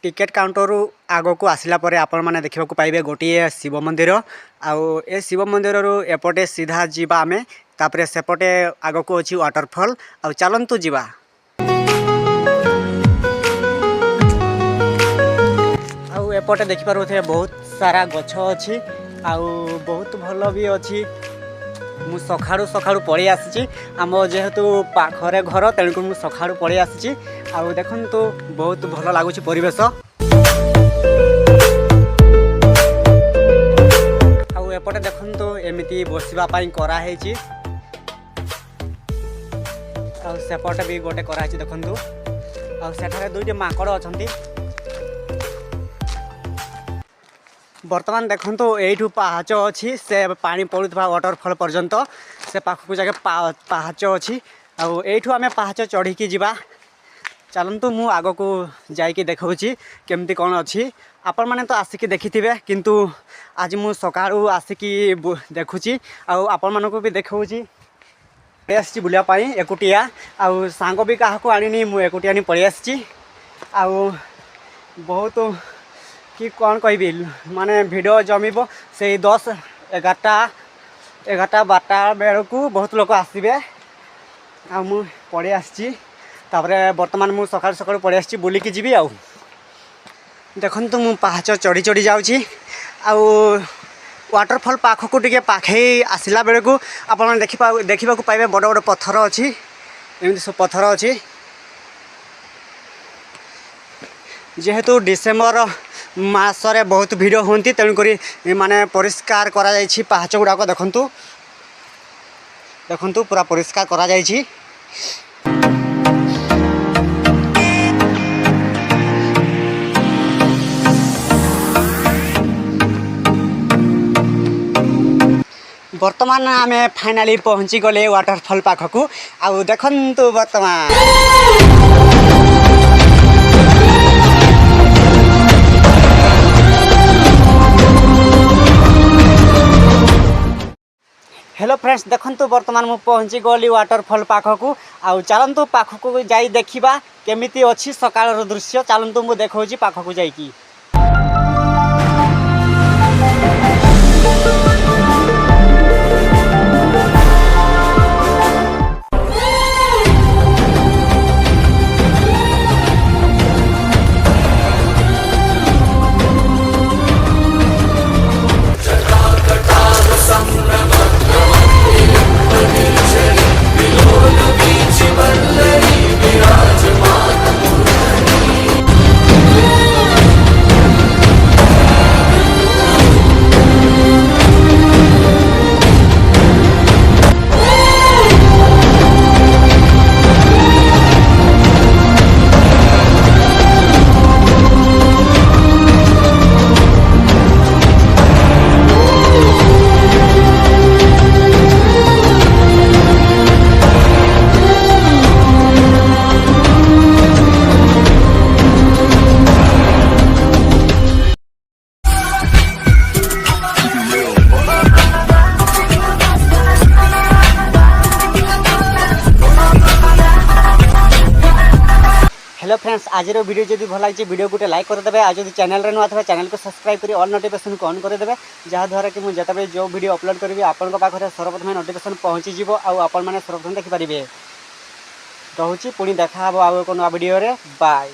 Ticket counter आग को आसला आपण मैंने देखा पाइबे गोटे शिव मंदिर आउ ए शिव मंदिर एपटे सीधा जीवा आम तापर सेपटे आग को अच्छी वाटरफॉल आउ चलतु जीवा। आउ एपटे देखिपे बहुत सारा गछ अच्छी आउ बहुत भल भी अच्छी। मु सखाड़ू सखाड़ू पलि आसी आम जेहेतु पाखरे घर तेणुक मु सखाड़ू पलि आसी आउ देखंतु बहुत भल लगुच परिवेश। आउ एपटे देखंतु एमिति बसवाई कराई आउ सेपटे भी गोटे कराई देखंतु आउ सेठारे दुईटी माकड़ अछंती। बर्तमान देखंतु एठू पाहाच अच्छी से पानी पड़ुवा वाटरफॉल पर्यंत से पाखक जगह पाहाच अच्छी आउ एठू आमे पाहाच चढ़ी जीवा। चलतु मु आग को जाइकी देखौछि केमती कौन अच्छी। आपण मैंने तो आसिकी देखिथिबे किंतु आज मु सकाळू आसिकी देखुछि आउ आपण मानको भी देखौछि। आसी बुलिया पाई एकुटिया आउ सांग भी काहाको आनिनी मु एकुटिया नि पळि आसी आउ बहुत कि कौन कहबी माने भिडियो जमीब से 10 11 12 बेलू बहुत लोग आसबे आ मु पड़े आसी बर्तमान मु सकाल सकाल पड़े आसी बुलिकी जीवी। आउ देखंतु मु पाहाच चढ़ी चढ़ी जाऊँगी आउ वाटरफॉल पाखक टिके पाखे आसला बेलू आपण देखा पाइबे बड़ बड़ पत्थर अच्छी एमती सब पत्थर अच्छी। जेहेतु डिसेम्बर मासरे बहुत भिड़ होती तेणुक माने परिष्कार करा जाइछि पाहाच गुड़ाक देखंतु देखंतु पूरा परिष्कार करा जाइछि। वर्तमान आमे फाइनाली पहुँची गले वाटरफॉल पाखकू आउ देखंतु वर्तमान हेलो फ्रेंड्स देखंतु वर्तमान मु पहुँची गली वाटरफॉल पाखकू आउ चलतु पाखकू जाई देखिबा केमिति अछि सकाळर दृश्य। चलतु मु देखौछि पाखकू जाईकी। हेलो फ्रेंड्स आज वीडियो जब भल लगे वीडियो गोटे लाइक करदे आज जो चैनल रे नुआ था चैनल को सब्सक्राइब करी ऑल नोटिफिकेशन को ऑन करदे जहाँद्वारा कि मुझे जिते जो वीडियो अपलोड करी आपण पाखे सर्वप्रथम नोटिफिकेशन पहुँची और आपण मैंने सर्वप्रथम देखिपारे। रोचे पुणी देखा आउ एक नुआ वीडियो रे बाय।